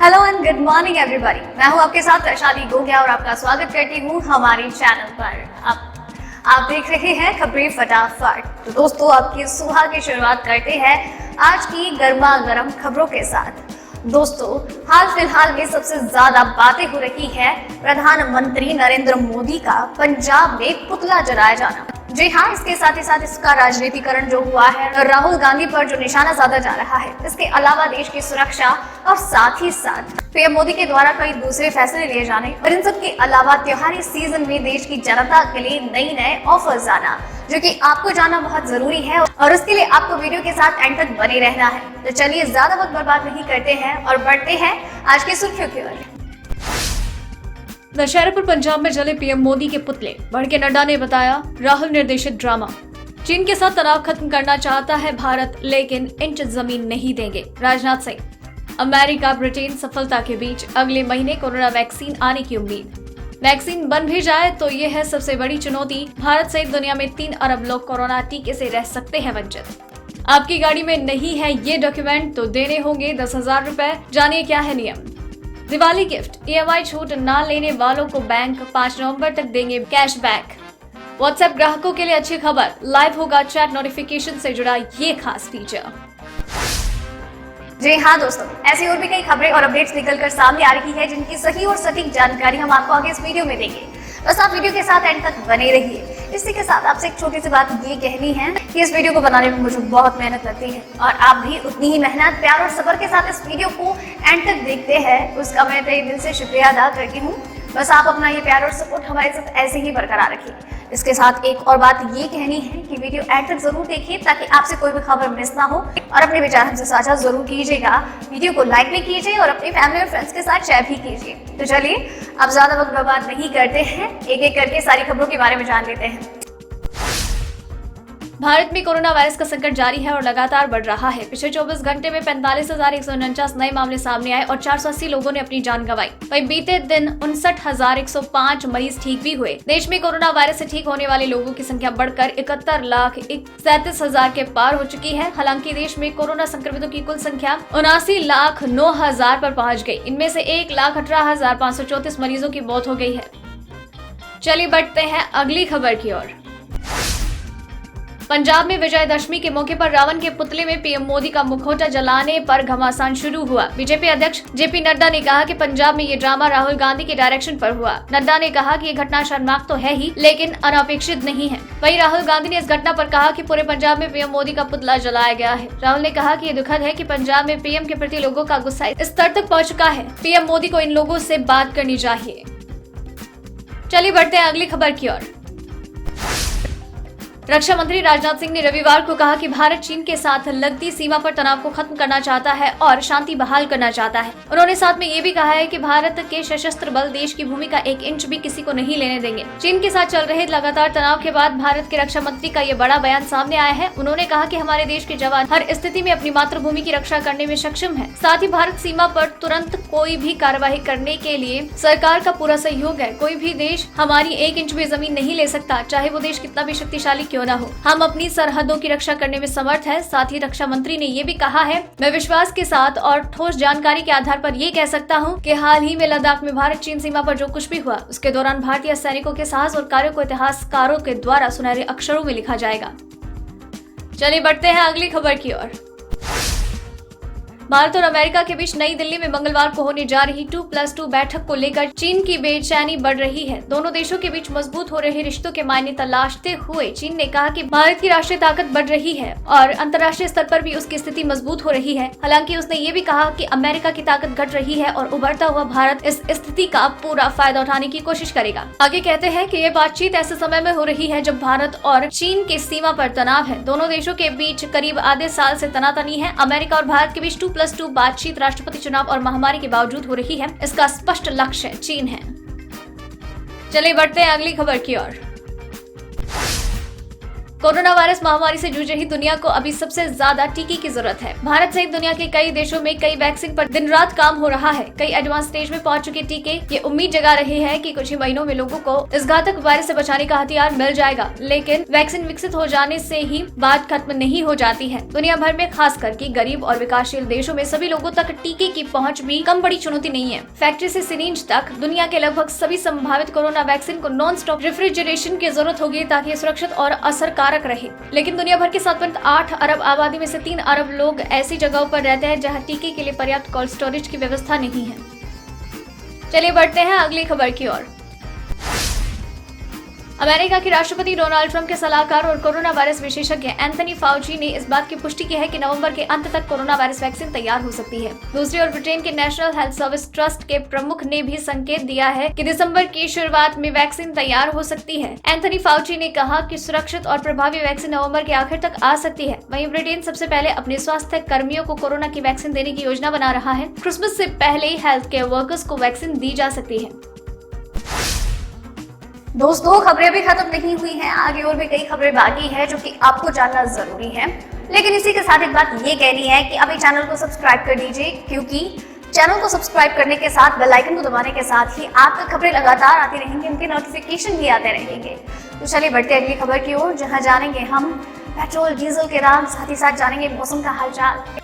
Hello and good morning everybody. मैं हूं आपके साथ वैशाली गोगिया और आपका स्वागत करती हूं हमारे चैनल पर। आप देख रहे हैं खबरें फटाफट। तो दोस्तों, आपकी सुबह की शुरुआत करते हैं आज की गर्मा गर्म खबरों के साथ। दोस्तों, हाल फिलहाल में सबसे ज्यादा बातें हो रही है प्रधानमंत्री नरेंद्र मोदी का पंजाब में पुतला जलाया जाना। जी हाँ, इसके साथ ही साथ इसका राजनीतिकरण जो हुआ है, राहुल गांधी पर जो निशाना साधा जा रहा है, इसके अलावा देश की सुरक्षा और साथ ही साथ पीएम मोदी के द्वारा कई दूसरे फैसले लिए जाने और इन सब के अलावा त्योहारी सीजन में देश की जनता के लिए नए नए ऑफर्स आना, जो कि आपको जानना बहुत जरूरी है और उसके लिए आपको वीडियो के साथ एंड तक बने रहना है। तो चलिए ज्यादा वक्त बर्बाद नहीं करते हैं और बढ़ते हैं आज की सुर्खियों की ओर। दशहरे पर पंजाब में जले पीएम मोदी के पुतले, बढ़ के नड्डा ने बताया राहुल निर्देशित ड्रामा। चीन के साथ तनाव खत्म करना चाहता है भारत, लेकिन इंच जमीन नहीं देंगे, राजनाथ सिंह। अमेरिका ब्रिटेन सफलता के बीच अगले महीने कोरोना वैक्सीन आने की उम्मीद। वैक्सीन बन भी जाए तो ये है सबसे बड़ी चुनौती। भारत सहित दुनिया में 3 अरब लोग कोरोना टीके से रह सकते हैं वंचित। आपकी गाड़ी में नहीं है ये डॉक्यूमेंट तो देने होंगे 10,000 रुपए। जानिए क्या है नियम। दिवाली गिफ्ट, EMI छूट ना लेने वालों को बैंक 5 नवंबर तक देंगे कैशबैक। व्हाट्सएप ग्राहकों के लिए अच्छी खबर, लाइव होगा चैट नोटिफिकेशन से जुड़ा ये खास फीचर। जी हाँ दोस्तों, ऐसी और भी कई खबरें और अपडेट्स निकलकर सामने आ रही है, जिनकी सही और सटीक जानकारी हम आपको आगे इस वीडियो में देंगे। बस आप वीडियो के साथ एंड तक बने रहिए। इसी के साथ आपसे एक छोटी सी बात ये कहनी है कि इस वीडियो को बनाने में मुझे बहुत मेहनत लगती है और आप भी उतनी ही मेहनत, प्यार और सब्र के साथ इस वीडियो को एंड तक देखते हैं, उसका मैं तहे दिल से शुक्रिया अदा करती हूँ। बस आप अपना ये प्यार और सपोर्ट हमारे साथ ऐसे ही बरकरार रखिए। इसके साथ एक और बात ये कहनी है कि वीडियो एंड तक जरूर देखिए ताकि आपसे कोई भी खबर मिस ना हो और अपने विचार हमसे साझा जरूर कीजिएगा। वीडियो को लाइक भी कीजिए और अपनी फैमिली और फ्रेंड्स के साथ शेयर भी कीजिए। तो चलिए अब ज्यादा वक्त बर्बाद नहीं करते हैं, एक एक करके सारी खबरों के बारे में जान लेते हैं। भारत में कोरोना वायरस का संकट जारी है और लगातार बढ़ रहा है। पिछले 24 घंटे में 45,149 नए मामले सामने आए और 480 लोगों ने अपनी जान गंवाई। वहीं बीते दिन 59,105 मरीज ठीक भी हुए। देश में कोरोना वायरस से ठीक होने वाले लोगों की संख्या बढ़कर 71,37,000 के पार हो चुकी है। हालांकि देश में कोरोना संक्रमितों की कुल संख्या 79,09,000 पर पहुंच गई। इनमें से 1,18,534 मरीजों की मौत हो गई है। चलिए बढ़ते हैं अगली खबर की ओर। पंजाब में विजयदशमी के मौके पर रावण के पुतले में पीएम मोदी का मुखौटा जलाने पर घमासान शुरू हुआ। बीजेपी अध्यक्ष जेपी नड्डा ने कहा कि पंजाब में ये ड्रामा राहुल गांधी के डायरेक्शन पर हुआ। नड्डा ने कहा कि ये घटना शर्मनाक तो है ही, लेकिन अनपेक्षित नहीं है। वहीं राहुल गांधी ने इस घटना पर कहा कि पूरे पंजाब में पीएम मोदी का पुतला जलाया गया है। राहुल ने कहा कि ये दुखद है कि पंजाब में पीएम के प्रति लोगों का गुस्सा इस स्तर तक पहुँच चुका है। पीएम मोदी को इन लोगों से बात करनी चाहिए। चलिए बढ़ते हैं अगली खबर की ओर। रक्षा मंत्री राजनाथ सिंह ने रविवार को कहा कि भारत चीन के साथ लगती सीमा पर तनाव को खत्म करना चाहता है और शांति बहाल करना चाहता है। उन्होंने साथ में ये भी कहा है कि भारत के सशस्त्र बल देश की भूमि का 1 इंच भी किसी को नहीं लेने देंगे। चीन के साथ चल रहे लगातार तनाव के बाद भारत के रक्षा मंत्री का ये बड़ा बयान सामने आया है। उन्होंने कहा कि हमारे देश के जवान हर स्थिति में अपनी मातृभूमि की रक्षा करने में सक्षम है। साथ ही भारत सीमा पर तुरंत कोई भी कार्यवाही करने के लिए सरकार का पूरा सहयोग है। कोई भी देश हमारी 1 इंच भी जमीन नहीं ले सकता, चाहे वो देश कितना भी शक्तिशाली क्यों न हो। हम अपनी सरहदों की रक्षा करने में समर्थ हैं। साथ ही रक्षा मंत्री ने ये भी कहा है, मैं विश्वास के साथ और ठोस जानकारी के आधार पर ये कह सकता हूँ कि हाल ही में लद्दाख में भारत चीन सीमा पर जो कुछ भी हुआ, उसके दौरान भारतीय सैनिकों के साहस और कार्यों को इतिहासकारों के द्वारा सुनहरे अक्षरों में लिखा जाएगा। चलिए बढ़ते हैं अगली खबर की ओर। भारत और अमेरिका के बीच नई दिल्ली में मंगलवार को होने जा रही 2+2 बैठक को लेकर चीन की बेचैनी बढ़ रही है। दोनों देशों के बीच मजबूत हो रहे रिश्तों के मायने तलाशते हुए चीन ने कहा कि भारत की राष्ट्रीय ताकत बढ़ रही है और अंतर्राष्ट्रीय स्तर पर भी उसकी स्थिति मजबूत हो रही है। हालांकि उसने ये भी कहा कि अमेरिका की ताकत घट रही है और उभरता हुआ भारत इस स्थिति का पूरा फायदा उठाने की कोशिश करेगा। आगे कहते हैं कि ये बातचीत ऐसे समय में हो रही है जब भारत और चीन के सीमा पर तनाव है। दोनों देशों के बीच करीब आधे साल से तनातनी है। अमेरिका और भारत के बीच 2+2 बातचीत राष्ट्रपति चुनाव और महामारी के बावजूद हो रही है। इसका स्पष्ट लक्ष्य चीन है। चलिए बढ़ते हैं अगली खबर की ओर। कोरोना वायरस महामारी से जूझ रही दुनिया को अभी सबसे ज्यादा टीके की जरूरत है। भारत सहित दुनिया के कई देशों में कई वैक्सीन पर दिन रात काम हो रहा है। कई एडवांस स्टेज में पहुंच चुके टीके ये उम्मीद जगा रहे हैं कि कुछ ही महीनों में लोगों को इस घातक वायरस से बचाने का हथियार मिल जाएगा। लेकिन वैक्सीन विकसित हो जाने से ही बात खत्म नहीं हो जाती है। दुनिया भर में खास करके गरीब और विकासशील देशों में सभी लोगों तक टीके की पहुँच भी कम बड़ी चुनौती नहीं है। फैक्ट्री से सिरिंज तक दुनिया के लगभग सभी संभावित कोरोना वैक्सीन को नॉन स्टॉप रेफ्रिजरेशन की जरूरत होगी ताकि सुरक्षित और असरकारक रहे। लेकिन दुनिया भर के 7.8 अरब आबादी में से 3 अरब लोग ऐसी जगहों पर रहते हैं जहां टीके के लिए पर्याप्त कोल्ड स्टोरेज की व्यवस्था नहीं है। चलिए बढ़ते हैं अगली खबर की ओर। अमेरिका के राष्ट्रपति डोनाल्ड ट्रंप के सलाहकार और कोरोना वायरस विशेषज्ञ एंथनी फाउची ने इस बात की पुष्टि की है कि नवंबर के अंत तक कोरोना वायरस वैक्सीन तैयार हो सकती है। दूसरी ओर ब्रिटेन के नेशनल हेल्थ सर्विस ट्रस्ट के प्रमुख ने भी संकेत दिया है कि दिसंबर की शुरुआत में वैक्सीन तैयार हो सकती है। एंथनी फाउची ने कहा कि सुरक्षित और प्रभावी वैक्सीन नवंबर के आखिर तक आ सकती है। वहीं ब्रिटेन सबसे पहले अपने स्वास्थ्य कर्मियों को कोरोना की वैक्सीन देने की योजना बना रहा है। क्रिसमस से पहले हेल्थ केयर वर्कर्स को वैक्सीन दी जा सकती है। दोस्तों, खबरें अभी खत्म नहीं हुई हैं, आगे और भी कई खबरें बाकी है जो कि आपको जानना जरूरी है। लेकिन इसी के साथ एक बात ये कहनी है कि अभी चैनल को सब्सक्राइब कर दीजिए, क्योंकि चैनल को सब्सक्राइब करने के साथ बेल आइकन को दबाने के साथ ही आप तक खबरें लगातार आती रहेंगी, उनके नोटिफिकेशन भी आते रहेंगे। तो चलिए बढ़ते अगली खबर की ओर, जहाँ जानेंगे हम पेट्रोल डीजल के दाम, साथ ही साथ जानेंगे मौसम का हालचाल।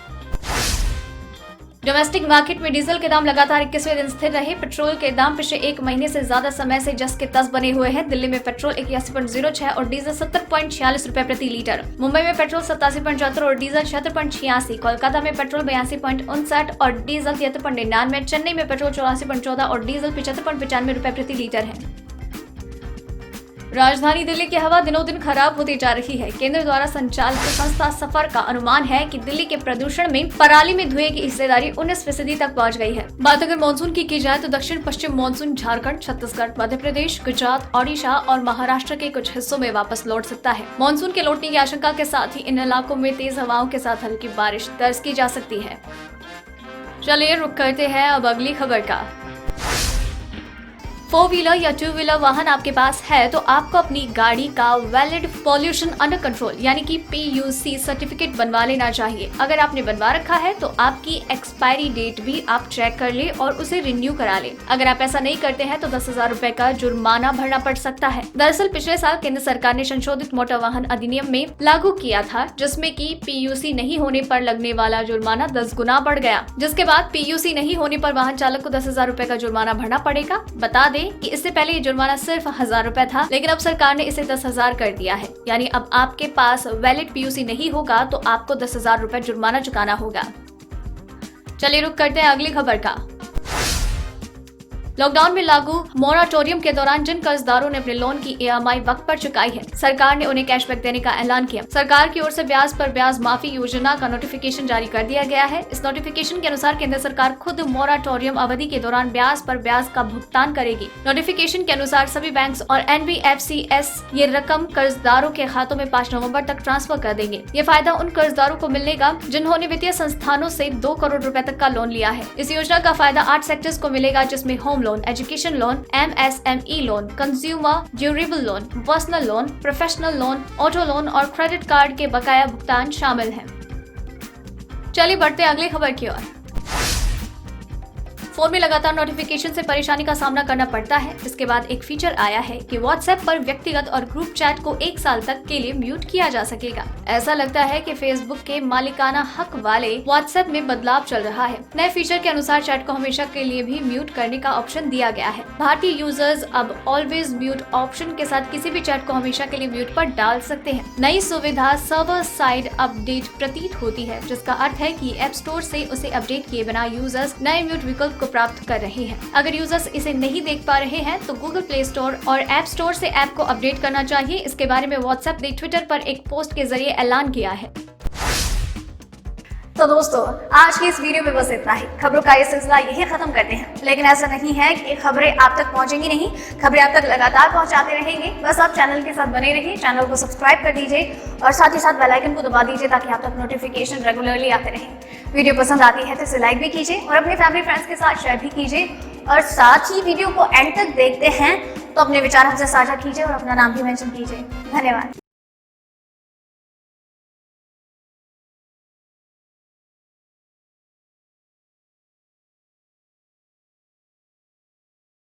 डोमेस्टिक मार्केट में डीजल के दाम लगातार 21वें दिन स्थिर रहे। पेट्रोल के दाम पिछले एक महीने से ज्यादा समय से जस के तस बने हुए हैं। दिल्ली में पेट्रोल 81.06 और डीजल 70.46 रुपए प्रति लीटर। मुंबई में पेट्रोल 87.74 और डीजल 76.86। कोलकाता में पेट्रोल 82.59 और डीजल 73.99। चेन्नई में पेट्रोल 84.14 और डीजल 75.95 रुपए प्रति लीटर है। राजधानी दिल्ली की हवा दिनों दिन खराब होती जा रही है। केंद्र द्वारा संचालित संस्था सफर का अनुमान है कि दिल्ली के प्रदूषण में पराली में धुएं की हिस्सेदारी 19% तक पहुंच गई है। बात अगर मानसून की जाए तो दक्षिण पश्चिम मानसून झारखंड, छत्तीसगढ़, मध्य प्रदेश, गुजरात, ओडिशा और महाराष्ट्र के कुछ हिस्सों में वापस लौट सकता है। मानसून के लौटने की आशंका के साथ ही इन इलाकों में तेज हवाओं के साथ हल्की बारिश दर्ज की जा सकती है। चलिए रुक करते हैं अब अगली खबर का। 4 व्हीलर या 2 व्हीलर वाहन आपके पास है तो आपको अपनी गाड़ी का वैलिड पॉल्यूशन अंडर कंट्रोल यानी कि PUC सर्टिफिकेट बनवा लेना चाहिए। अगर आपने बनवा रखा है तो आपकी एक्सपायरी डेट भी आप चेक कर ले और उसे रिन्यू करा ले। अगर आप ऐसा नहीं करते हैं तो 10,000 रुपए का जुर्माना भरना पड़ सकता है। दरअसल पिछले साल केंद्र सरकार ने संशोधित मोटर वाहन अधिनियम में लागू किया था, जिसमें कि PUC नहीं होने पर लगने वाला जुर्माना 10 गुना बढ़ गया, जिसके बाद PUC नहीं होने पर वाहन चालक को 10,000 रुपए का जुर्माना भरना पड़ेगा। बता दें कि इससे पहले ये जुर्माना सिर्फ 1,000 रुपए था, लेकिन अब सरकार ने इसे 10,000 कर दिया है। यानी अब आपके पास वैलिड PUC नहीं होगा तो आपको 10,000 रुपए जुर्माना चुकाना होगा। चलिए रुक करते हैं अगली खबर का। लॉकडाउन में लागू मोराटोरियम के दौरान जिन कर्जदारों ने अपने लोन की EMI वक्त पर चुकाई है, सरकार ने उन्हें कैशबैक देने का ऐलान किया। सरकार की ओर से ब्याज पर ब्याज माफी योजना का नोटिफिकेशन जारी कर दिया गया है। इस नोटिफिकेशन के अनुसार केंद्र सरकार खुद मोराटोरियम अवधि के दौरान ब्याज पर ब्याज का भुगतान करेगी। नोटिफिकेशन के अनुसार सभी बैंक और NBFCs ये रकम कर्जदारों के खातों में 5 नवम्बर तक ट्रांसफर कर देंगे। ये फायदा उन कर्जदारों को मिलेगा जिन्होंने वित्तीय संस्थानों से 2 करोड़ रुपए तक का लोन लिया है। इस योजना का फायदा 8 सेक्टर्स को मिलेगा, जिसमें home loan, education loan, MSME loan, consumer durable loan, personal loan, professional loan, auto loan और क्रेडिट कार्ड के बकाया भुगतान शामिल हैं। चलिए बढ़ते अगली खबर की ओर। फोन में लगातार नोटिफिकेशन से परेशानी का सामना करना पड़ता है। इसके बाद एक फीचर आया है कि व्हाट्सएप पर व्यक्तिगत और ग्रुप चैट को 1 साल तक के लिए म्यूट किया जा सकेगा। ऐसा लगता है कि फेसबुक के मालिकाना हक वाले व्हाट्सएप में बदलाव चल रहा है। नए फीचर के अनुसार चैट को हमेशा के लिए भी म्यूट करने का ऑप्शन दिया गया है। भारतीय यूजर्स अब ऑलवेज म्यूट ऑप्शन के साथ किसी भी चैट को हमेशा के लिए म्यूट पर डाल सकते हैं। नई सुविधा सर्वर साइड अपडेट प्रतीत होती है, जिसका अर्थ है कि ऐप स्टोर से उसे अपडेट किए बिना यूजर्स नए म्यूट विकल्प को प्राप्त कर रहे हैं। अगर यूजर्स इसे नहीं देख पा रहे हैं तो गूगल प्ले स्टोर और ऐप स्टोर से ऐप को अपडेट करना चाहिए। इसके बारे में व्हाट्सएप ने ट्विटर पर एक पोस्ट के जरिए ऐलान किया है। तो दोस्तों, आज की इस वीडियो में बस इतना ही। खबरों का ये सिलसिला यही खत्म करते हैं, लेकिन ऐसा नहीं है कि खबरें आप तक पहुंचेंगी नहीं। खबरें आप तक लगातार पहुंचाते रहेंगे। बस आप चैनल के साथ बने रहिए, चैनल को सब्सक्राइब कर दीजिए और साथ ही साथ बेल आइकन को दबा दीजिए ताकि आप तक नोटिफिकेशन रेगुलरली आते रहे। वीडियो पसंद आती है तो इसे लाइक भी कीजिए और अपने फैमिली फ्रेंड्स के साथ शेयर भी कीजिए। और साथ ही वीडियो को एंड तक देखते हैं तो अपने विचार हमसे साझा कीजिए और अपना नाम भी मेंशन कीजिए। धन्यवाद।